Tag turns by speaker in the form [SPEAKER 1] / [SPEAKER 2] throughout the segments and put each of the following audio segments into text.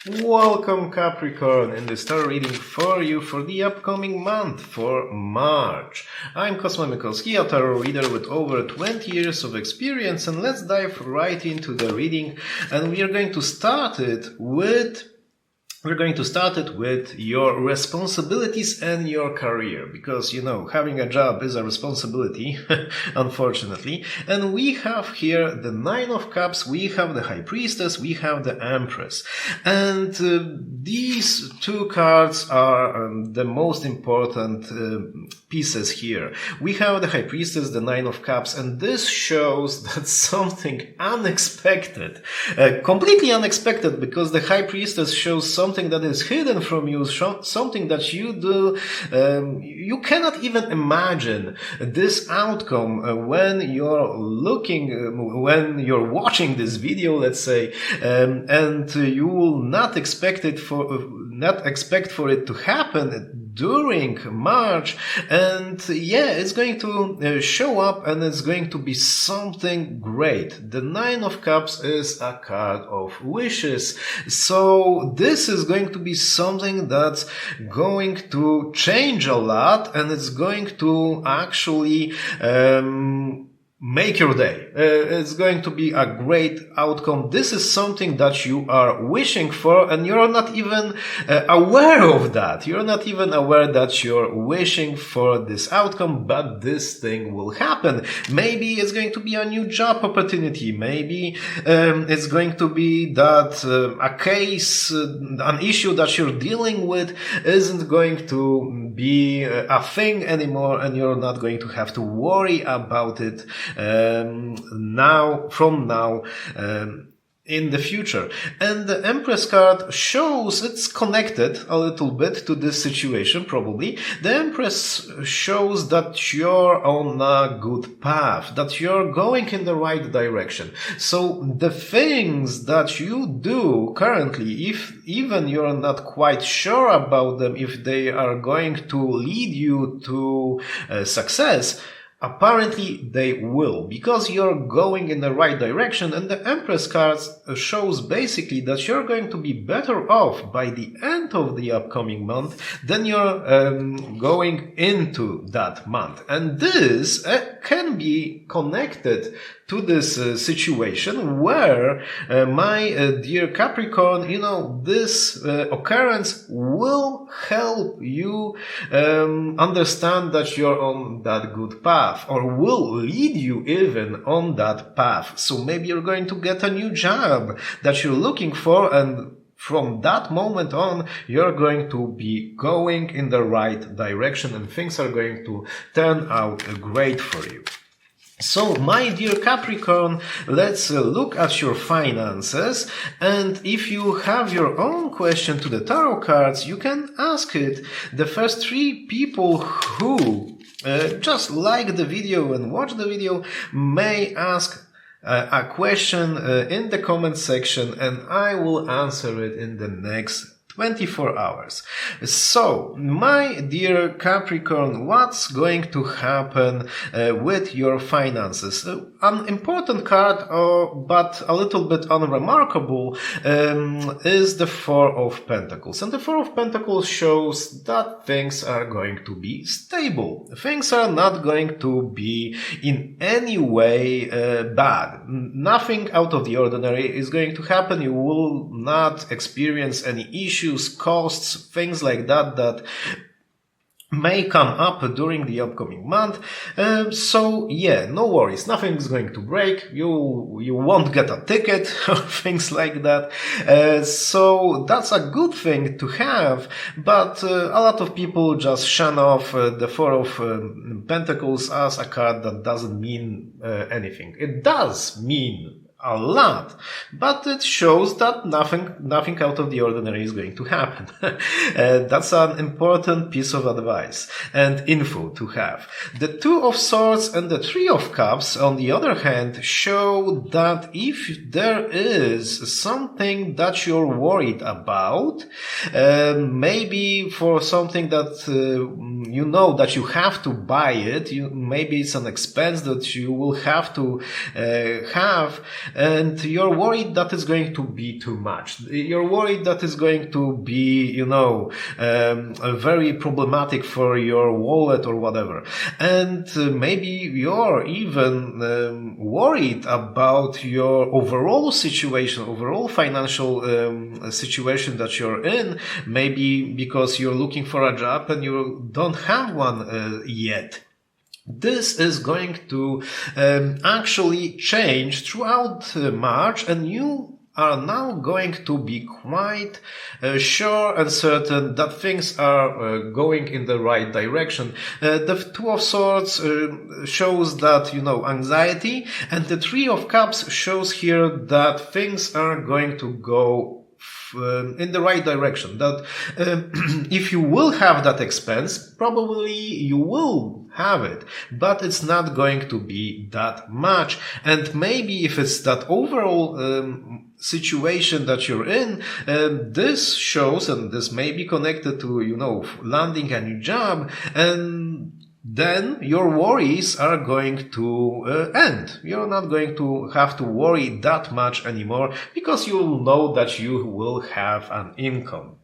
[SPEAKER 1] Welcome Capricorn in the star reading for you for the upcoming month, for March. I'm Cosmo Mikulski, a tarot reader with over 20 years of experience, and let's dive right into the reading, and we are going to start it with your responsibilities and your career, because, having a job is a responsibility, unfortunately. And we have here the Nine of Cups, we have the High Priestess, we have the Empress. And these two cards are the most important pieces here. We have the High Priestess, the Nine of Cups, and this shows that something unexpected, completely unexpected, because the High Priestess shows something that is hidden from you, something that you do, you cannot even imagine this outcome when you're watching this video, let's say, and you will not expect for it to happen during March, and it's going to show up, and it's going to be something great. The Nine of Cups is a card of wishes, so this is going to be something that's going to change a lot, and it's going to actually make your day. It's going to be a great outcome. This is something that you are wishing for, and you're not even aware of that. You're not even aware that you're wishing for this outcome, but this thing will happen. Maybe it's going to be a new job opportunity. Maybe it's going to be that a case, an issue that you're dealing with isn't going to be a thing anymore, and you're not going to have to worry about it from now in the future. And the Empress card shows it's connected a little bit to this situation, probably. The Empress shows that you're on a good path, that you're going in the right direction. So the things that you do currently, if even you're not quite sure about them, if they are going to lead you to success, apparently they will, because you're going in the right direction. And the Empress card shows basically that you're going to be better off by the end of the upcoming month than you're going into that month. And this can be connected to this situation where, my dear Capricorn, this occurrence will help you understand that you're on that good path, or will lead you even on that path. So maybe you're going to get a new job that you're looking for, and from that moment on, you're going to be going in the right direction, and things are going to turn out great for you. So, my dear Capricorn, let's look at your finances, and if you have your own question to the tarot cards, you can ask it. The first 3 people who just like the video and watch the video may ask a question in the comment section, and I will answer it in the next 24 hours. So, my dear Capricorn, what's going to happen with your finances? An important card, but a little bit unremarkable, is the Four of Pentacles. And the Four of Pentacles shows that things are going to be stable. Things are not going to be in any way bad. Nothing out of the ordinary is going to happen. You will not experience any issues, costs, things like that may come up during the upcoming month. So no worries, nothing is going to break. You won't get a ticket or things like that. So that's a good thing to have, but a lot of people just shun off the Four of Pentacles as a card that doesn't mean anything. It does mean a lot, but it shows that nothing out of the ordinary is going to happen. That's an important piece of advice and info to have. The Two of Swords and the Three of Cups, on the other hand, show that if there is something that you're worried about, maybe for something that you know that you have to buy it, maybe it's an expense that you will have to have, and you're worried that it's going to be too much. You're worried that it's going to be, very problematic for your wallet or whatever. And maybe you're even worried about your overall situation, overall financial situation that you're in, maybe because you're looking for a job and you don't have one yet. This is going to actually change throughout March, and you are now going to be quite sure and certain that things are going in the right direction. The Two of Swords shows that, anxiety, and the Three of Cups shows here that things are going to go in the right direction. That if you will have that expense, probably you will have it, but it's not going to be that much. And maybe if it's that overall situation that you're in, this shows, and this may be connected to, landing a new job, and then your worries are going to end. You're not going to have to worry that much anymore, because you will know that you will have an income.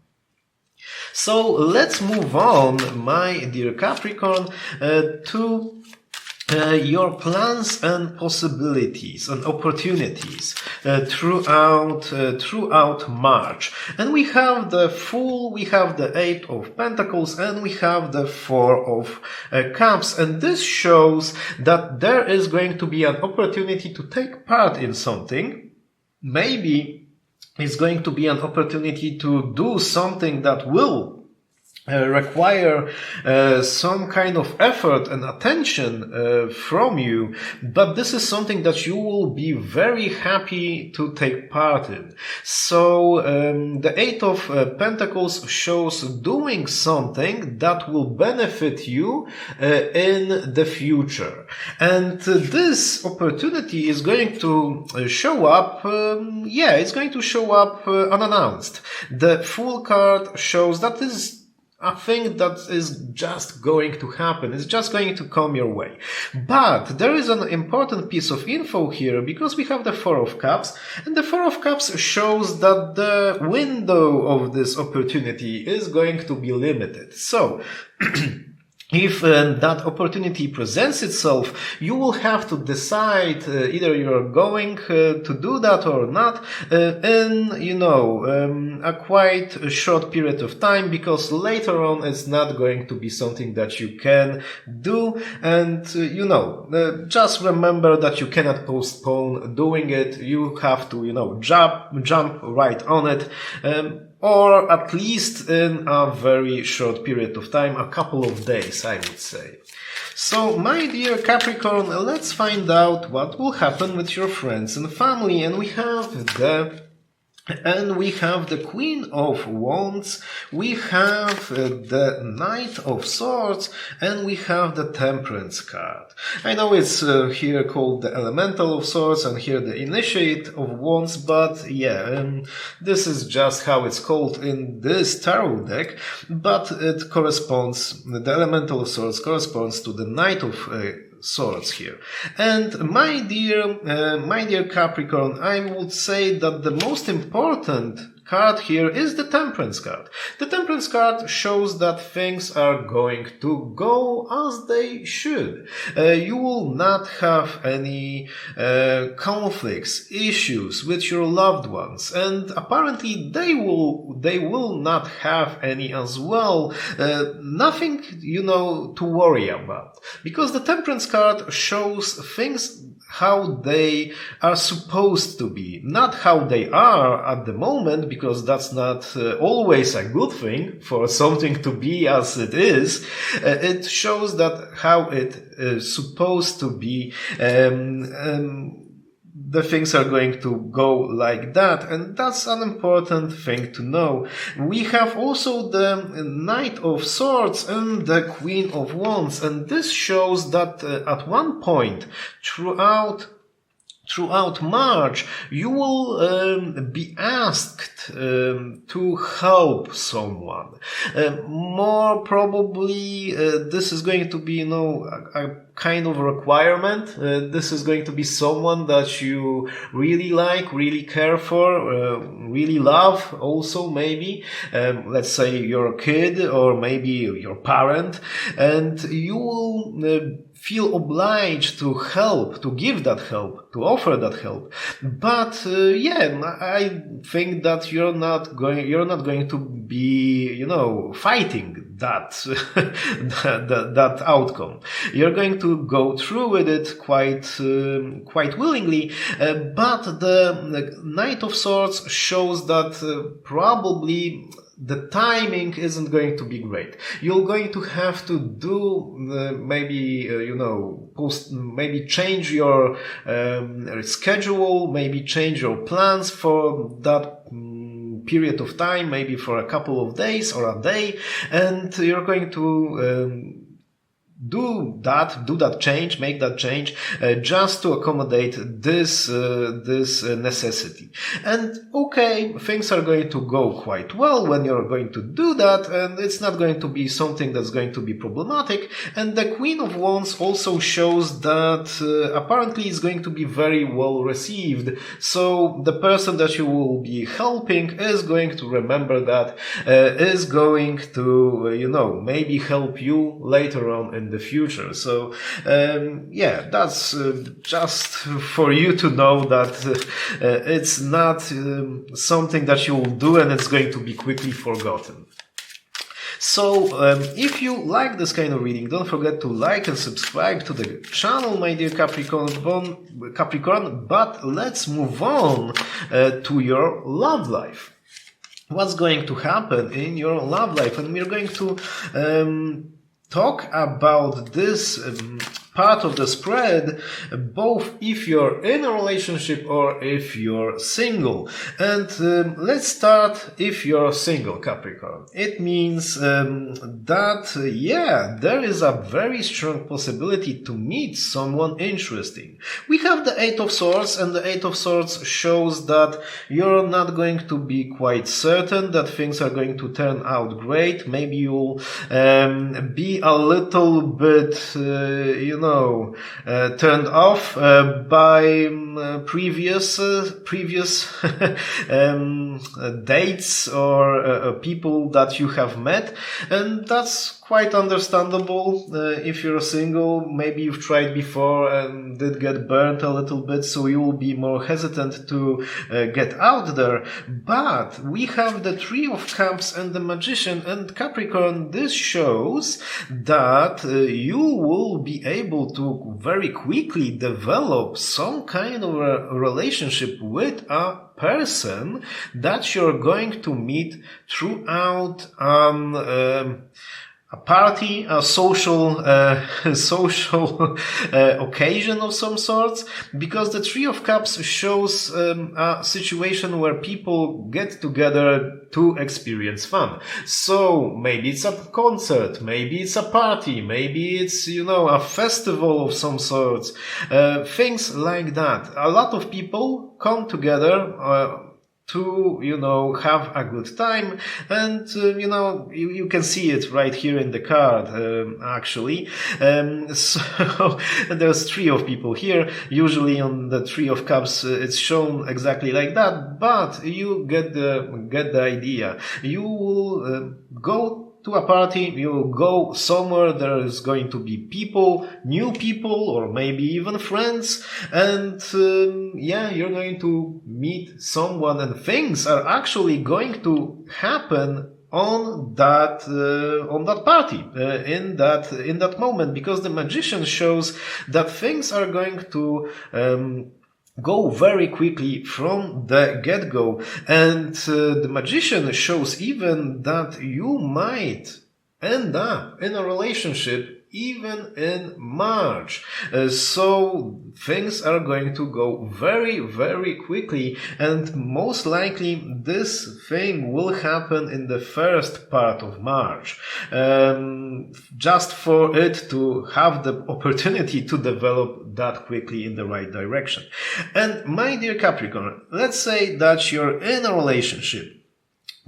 [SPEAKER 1] So let's move on, my dear Capricorn, to your plans and possibilities and opportunities throughout March. And we have the Fool, we have the Eight of Pentacles, and we have the Four of Cups. And this shows that there is going to be an opportunity to take part in something. Maybe it's going to be an opportunity to do something that will require some kind of effort and attention from you, but this is something that you will be very happy to take part in. So the Eight of Pentacles shows doing something that will benefit you in the future, and this opportunity is going to show up it's going to show up unannounced. The Fool card shows that this is a thing that is just going to happen. It's just going to come your way. But there is an important piece of info here, because we have the Four of Cups, and the Four of Cups shows that the window of this opportunity is going to be limited. So if that opportunity presents itself, you will have to decide either you're going to do that or not in, a quite short period of time, because later on it's not going to be something that you can do. And, just remember that you cannot postpone doing it. You have to, jump right on it. Or at least in a very short period of time, a couple of days, I would say. So, my dear Capricorn, let's find out what will happen with your friends and family. And we have the Queen of Wands, we have the Knight of Swords, and we have the Temperance card. I know it's here called the Elemental of Swords and here the Initiate of Wands, but this is just how it's called in this tarot deck, but it corresponds, the Elemental of Swords corresponds to the Knight of Swords here. And my dear Capricorn, I would say that the most important card here is the Temperance card. The Temperance card shows that things are going to go as they should. You will not have any conflicts, issues with your loved ones, and apparently they will not have any as well. Nothing, to worry about, because the Temperance card shows things how they are supposed to be, not how they are at the moment, because that's not always a good thing for something to be as it is. It shows that how it is supposed to be. The things are going to go like that, and that's an important thing to know. We have also the Knight of Swords and the Queen of Wands, and this shows that at one point throughout throughout March, you will be asked to help someone. More probably, this is going to be, a kind of requirement. This is going to be someone that you really like, really care for, really love also maybe. Let's say your kid or maybe your parent, and you will feel obliged to help, to give that help, to offer that help. But I think that you're not going to be, fighting that that outcome. You're going to go through with it quite willingly. But the Knight of Swords shows that probably the timing isn't going to be great. You're going to have to do maybe change your schedule, maybe change your plans for that period of time, maybe for a couple of days or a day, and you're going to do that change, make that change, just to accommodate this necessity. And okay, things are going to go quite well when you're going to do that, and it's not going to be something that's going to be problematic. And the Queen of Wands also shows that apparently it's going to be very well received. So the person that you will be helping is going to remember that, is going to, maybe help you later on in the future. So that's just for you to know that it's not something that you will do and it's going to be quickly forgotten. So, if you like this kind of reading, don't forget to like and subscribe to the channel, my dear Capricorn. But let's move on to your love life. What's going to happen in your love life? And we're going to talk about this part of the spread, both if you're in a relationship or if you're single. And let's start if you're single, Capricorn. It means that, there is a very strong possibility to meet someone interesting. We have the Eight of Swords, and the Eight of Swords shows that you're not going to be quite certain that things are going to turn out great. Maybe you'll be a little bit, turned off by previous dates or people that you have met, and that's quite understandable. If you're single, maybe you've tried before and did get burnt a little bit, so you will be more hesitant to get out there. But we have the Three of Cups and the Magician, and Capricorn, this shows that you will be able to very quickly develop some kind of a relationship with a person that you're going to meet throughout a party, a social occasion of some sorts, because the Three of Cups shows a situation where people get together to experience fun. So maybe it's a concert, maybe it's a party, maybe it's, a festival of some sorts, things like that. A lot of people come together to, have a good time. And, you can see it right here in the card, actually. So there's three of people here. Usually on the Three of Cups, it's shown exactly like that, but you get the idea. You will go to a party, you go somewhere, there is going to be people, new people, or maybe even friends, and you're going to meet someone, and things are actually going to happen on that party, in that moment, because the Magician shows that things are going to go very quickly from the get-go. And the Magician shows even that you might end up in a relationship even in March. So things are going to go very, very quickly, and most likely this thing will happen in the first part of March, just for it to have the opportunity to develop that quickly in the right direction. And my dear Capricorn, let's say that you're in a relationship.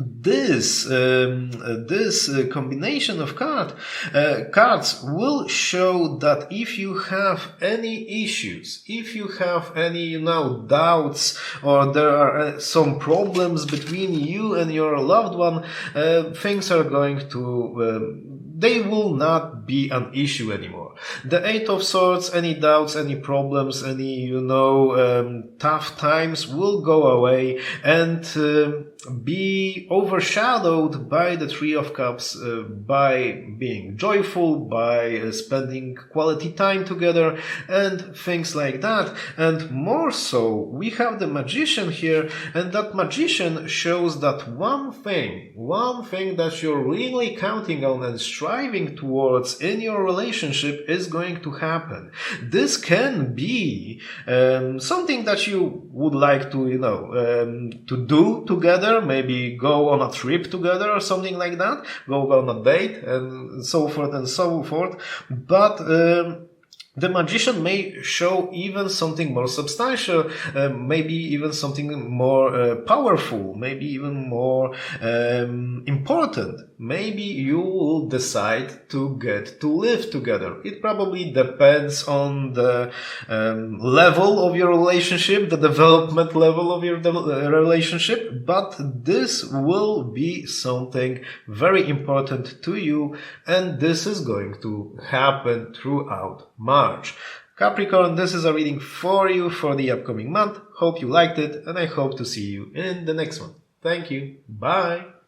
[SPEAKER 1] This combination of cards will show that if you have any issues, if you have any doubts, or there are some problems between you and your loved one, things are going to they will not be an issue anymore. The Eight of Swords, any doubts, any problems, any tough times will go away and be overshadowed by the Three of Cups, by being joyful, by spending quality time together and things like that. And more so, we have the Magician here, and that Magician shows that one thing that you're really counting on and striving towards in your relationship is going to happen. This can be something that you would like to do together, maybe go on a trip together or something like that, go on a date and so forth and so forth. But the Magician may show even something more substantial, maybe even something more powerful, maybe even more important. Maybe you will decide to get to live together. It probably depends on the level of your relationship, the development level of your relationship, but this will be something very important to you, and this is going to happen throughout March. Capricorn, this is a reading for you for the upcoming month. Hope you liked it, and I hope to see you in the next one. Thank you. Bye.